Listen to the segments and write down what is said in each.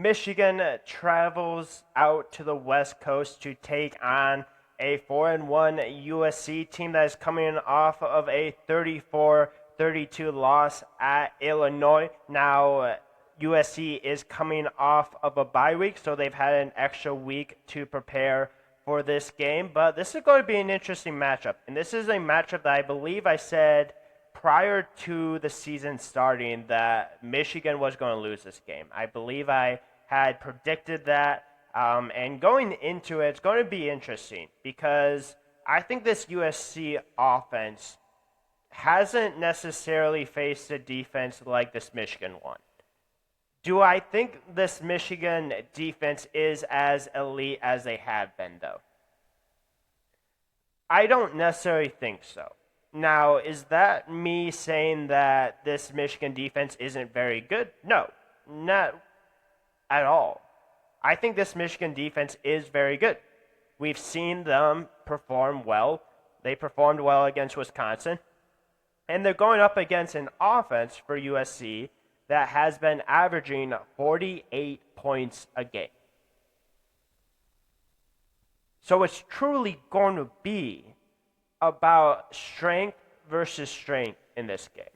Michigan travels out to the West Coast to take on a 4-1 USC team that is coming off of a 34-32 loss at Illinois. Now, USC is coming off of a bye week, so they've had an extra week to prepare for this game. But this is going to be an interesting matchup. And this is a matchup that I believe I said prior to the season starting that Michigan was going to lose this game. I believe I had predicted that. And going into it, it's going to be interesting because I think this USC offense hasn't necessarily faced a defense like this Michigan one. Do I think this Michigan defense is as elite as they have been, though? I don't necessarily think so. Now, is that me saying that this Michigan defense isn't very good? No, not at all. I think this Michigan defense is very good. We've seen them perform well. They performed well against Wisconsin. And they're going up against an offense for USC that has been averaging 48 points a game. So it's truly going to be about strength versus strength in this game.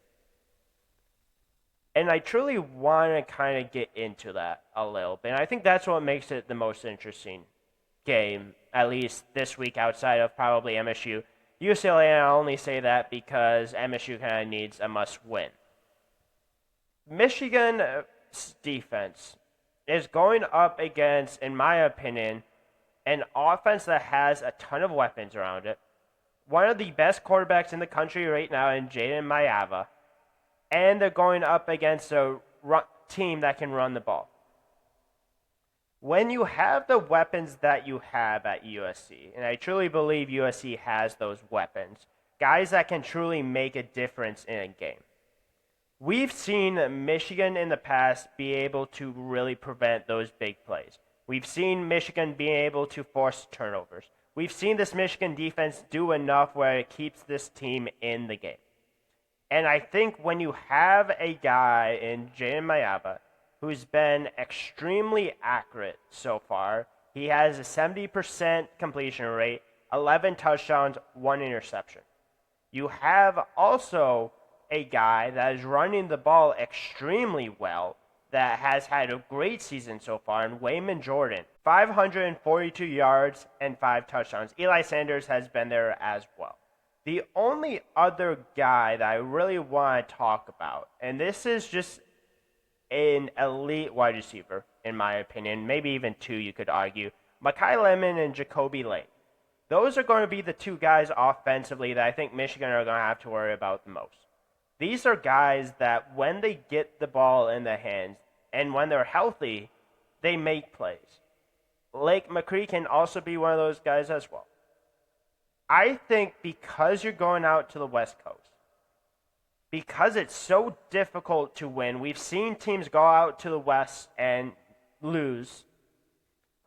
And I truly want to kind of get into that a little bit. And I think that's what makes it the most interesting game, at least this week outside of probably MSU. UCLA, and I only say that because MSU kind of needs a must-win. Michigan's defense is going up against, in my opinion, an offense that has a ton of weapons around it. One of the best quarterbacks in the country right now in Jayden Mayava. And they're going up against a team that can run the ball. When you have the weapons that you have at USC, and I truly believe USC has those weapons, guys that can truly make a difference in a game. We've seen Michigan in the past be able to really prevent those big plays. We've seen Michigan being able to force turnovers. We've seen this Michigan defense do enough where it keeps this team in the game. And I think when you have a guy in Jayden Mayava who's been extremely accurate so far, he has a 70% completion rate, 11 touchdowns, 1 interception. You have also a guy that is running the ball extremely well, that has had a great season so far, in Wayman Jordan. 542 yards and 5 touchdowns. Eli Sanders has been there as well. The only other guy that I really want to talk about, and this is just an elite wide receiver, in my opinion, maybe even two you could argue, Mekhi Lemon and Jacoby Lane. Those are going to be the two guys offensively that I think Michigan are going to have to worry about the most. These are guys that when they get the ball in their hands and when they're healthy, they make plays. Lake McCree can also be one of those guys as well. I think because you're going out to the West Coast, because it's so difficult to win, we've seen teams go out to the West and lose.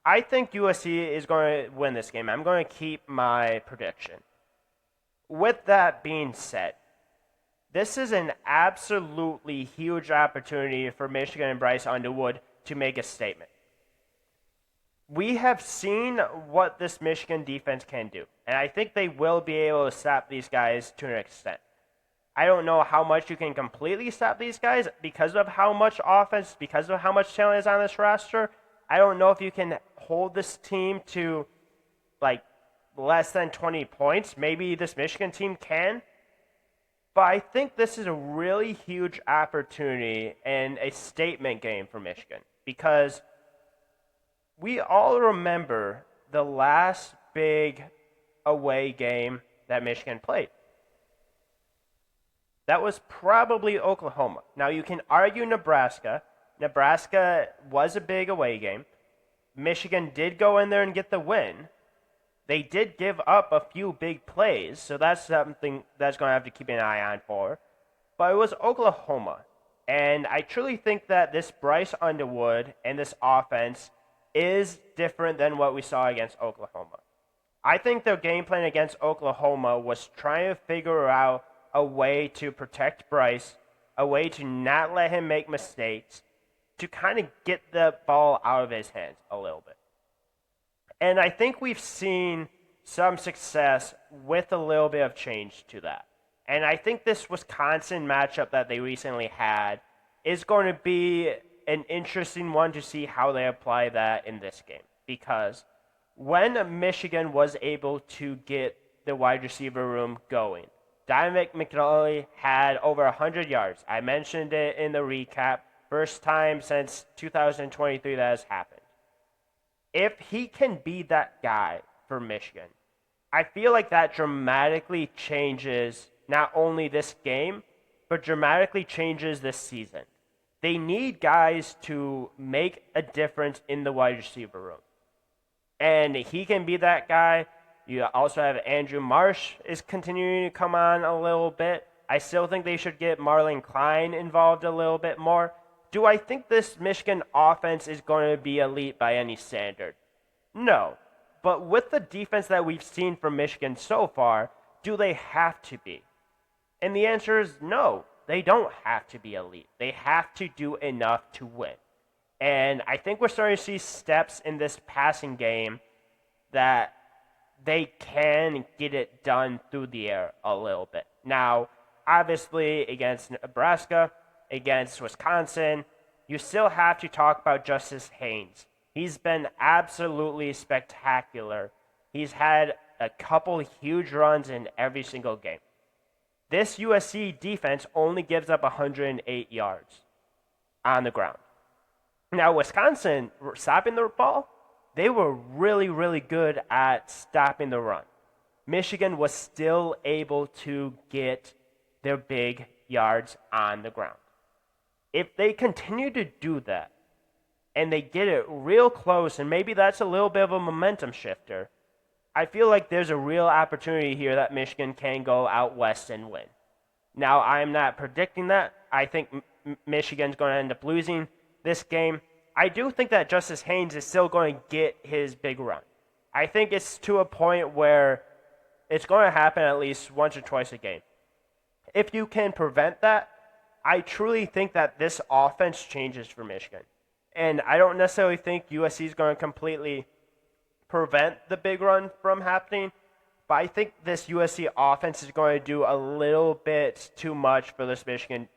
I think USC is going to win this game. I'm going to keep my prediction. With that being said, this is an absolutely huge opportunity for Michigan and Bryce Underwood to make a statement. We have seen what this Michigan defense can do, and I think they will be able to stop these guys to an extent. I don't know how much you can completely stop these guys because of how much offense, because of how much talent is on this roster. I don't know if you can hold this team to like less than 20 points. Maybe this Michigan team can. But I think this is a really huge opportunity and a statement game for Michigan because we all remember the last big away game that Michigan played. That was probably Oklahoma. Now, you can argue Nebraska. Nebraska was a big away game. Michigan did go in there and get the win. They did give up a few big plays, so that's something that's going to have to keep an eye on for. But it was Oklahoma. And I truly think that this Bryce Underwood and this offense is different than what we saw against Oklahoma. I think their game plan against Oklahoma was trying to figure out a way to protect Bryce, a way to not let him make mistakes, to kind of get the ball out of his hands a little bit. And I think we've seen some success with a little bit of change to that. And I think this Wisconsin matchup that they recently had is going to be an interesting one to see how they apply that in this game. Because when Michigan was able to get the wide receiver room going, Dominic McNally had over 100 yards. I mentioned it in the recap. First time since 2023 that has happened. If he can be that guy for Michigan, I feel like that dramatically changes not only this game, but dramatically changes this season. They need guys to make a difference in the wide receiver room. And he can be that guy. You also have Andrew Marsh is continuing to come on a little bit. I still think they should get Marlon Klein involved a little bit more. Do I think this Michigan offense is going to be elite by any standard? No. But with the defense that we've seen from Michigan so far, do they have to be? And the answer is no. They don't have to be elite. They have to do enough to win. And I think we're starting to see steps in this passing game that they can get it done through the air a little bit. Now, obviously, against Nebraska, against Wisconsin, you still have to talk about Justice Haynes. He's been absolutely spectacular. He's had a couple huge runs in every single game. This USC defense only gives up 108 yards on the ground. Now, Wisconsin, stopping the ball, they were really, really good at stopping the run. Michigan was still able to get their big yards on the ground. If they continue to do that, and they get it real close, and maybe that's a little bit of a momentum shifter, I feel like there's a real opportunity here that Michigan can go out west and win. Now, I'm not predicting that. I think Michigan's going to end up losing this game. I do think that Justice Haynes is still going to get his big run. I think it's to a point where it's going to happen at least once or twice a game. If you can prevent that, I truly think that this offense changes for Michigan. And I don't necessarily think USC is going to completely prevent the big run from happening, but I think this USC offense is going to do a little bit too much for this Michigan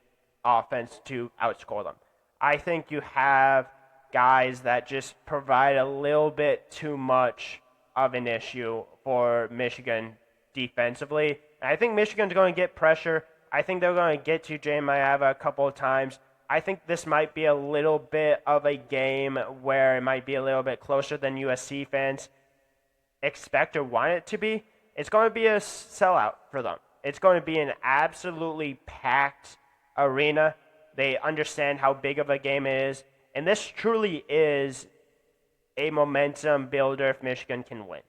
offense to outscore them. I think you have guys that just provide a little bit too much of an issue for Michigan defensively. And I think Michigan's going to get pressure. I think they're going to get to Jay Mayava a couple of times. I think this might be a little bit of a game where it might be a little bit closer than USC fans expect or want it to be. It's going to be a sellout for them. It's going to be an absolutely packed arena. They understand how big of a game it is. And this truly is a momentum builder if Michigan can win.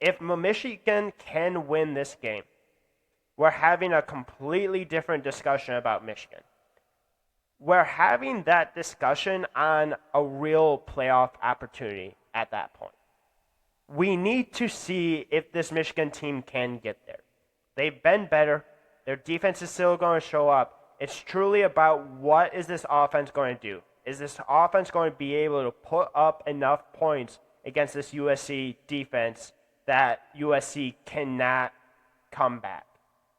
If Michigan can win this game, we're having a completely different discussion about Michigan. We're having that discussion on a real playoff opportunity at that point. We need to see if this Michigan team can get there. They've been better. Their defense is still going to show up. It's truly about what is this offense going to do? Is this offense going to be able to put up enough points against this USC defense that USC cannot come back?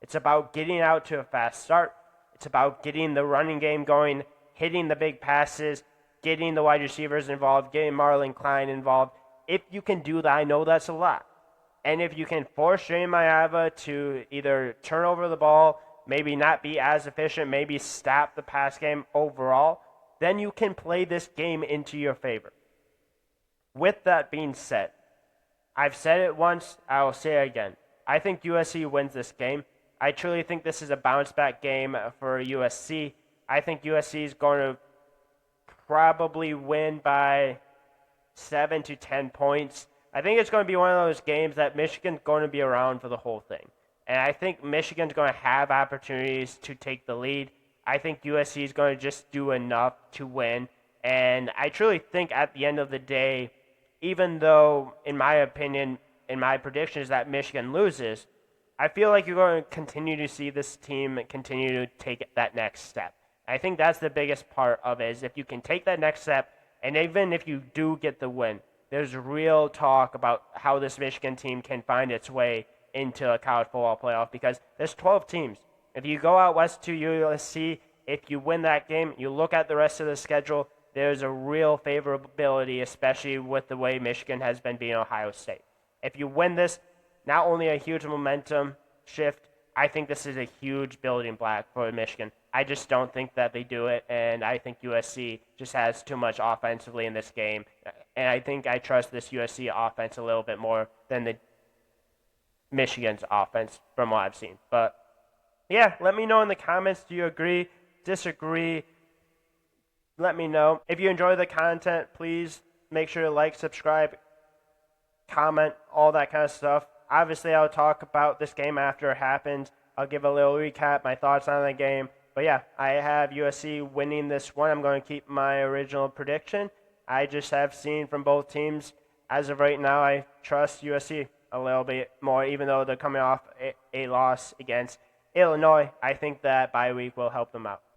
It's about getting out to a fast start. It's about getting the running game going, hitting the big passes, getting the wide receivers involved, getting Marlon Klein involved. If you can do that, I know that's a lot. And if you can force Jay Mayava to either turn over the ball, maybe not be as efficient, maybe stop the pass game overall, then you can play this game into your favor. With that being said, I've said it once, I will say it again. I think USC wins this game. I truly think this is a bounce-back game for USC. I think USC is going to probably win by 7 to 10 points. I think it's going to be one of those games that Michigan's going to be around for the whole thing. And I think Michigan's going to have opportunities to take the lead. I think USC is going to just do enough to win. And I truly think at the end of the day, even though, in my opinion, in my predictions that Michigan loses, I feel like you're going to continue to see this team continue to take that next step. I think that's the biggest part of it, is if you can take that next step, and even if you do get the win, there's real talk about how this Michigan team can find its way into a college football playoff, because there's 12 teams. If you go out west to USC, if you win that game, you look at the rest of the schedule, there's a real favorability, especially with the way Michigan has been beating Ohio State. If you win this, not only a huge momentum shift, I think this is a huge building block for Michigan. I just don't think that they do it, and I think USC just has too much offensively in this game. And I think I trust this USC offense a little bit more than the Michigan's offense from what I've seen. But yeah, let me know in the comments. Do you agree, disagree? Let me know. If you enjoy the content, please make sure to like, subscribe, comment, all that kind of stuff. Obviously, I'll talk about this game after it happens. I'll give a little recap, my thoughts on the game. But yeah, I have USC winning this one. I'm going to keep my original prediction. I just have seen from both teams, as of right now, I trust USC a little bit more, even though they're coming off a loss against Illinois. I think that bye week will help them out.